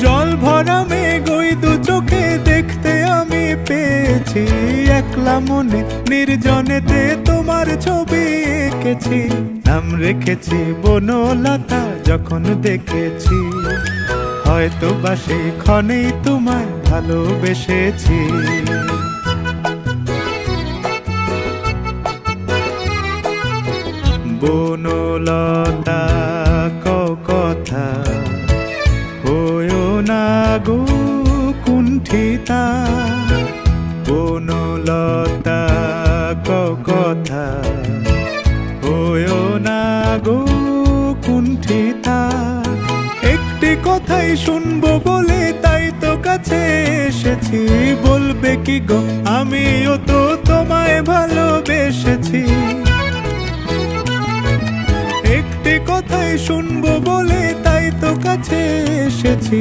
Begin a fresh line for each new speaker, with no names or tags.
জল ভরা মেঘ ওই দু চোখে দেখতে আমি পেয়েছি, একলা মনে নির্জনেতে তোমার ছবি এঁকেছি। নাম রেখেছি বনলতা যখন দেখেছি, হয়তো বা সেই ক্ষণেই তোমায় ভালোবেসেছি। বনলতা কথা হয়ো না গো কুণ্ঠিতা, বনলতা কথা হয়ো না গো কুণ্ঠিতা। একটি কথাই শুনবো বলে তাই তো কাছে এসেছি, বলবে কি গো আমিও তো তোমায় ভালোবেসেছি। একটি কথাই শুনবো বলে তাই তো কাছে এসেছি,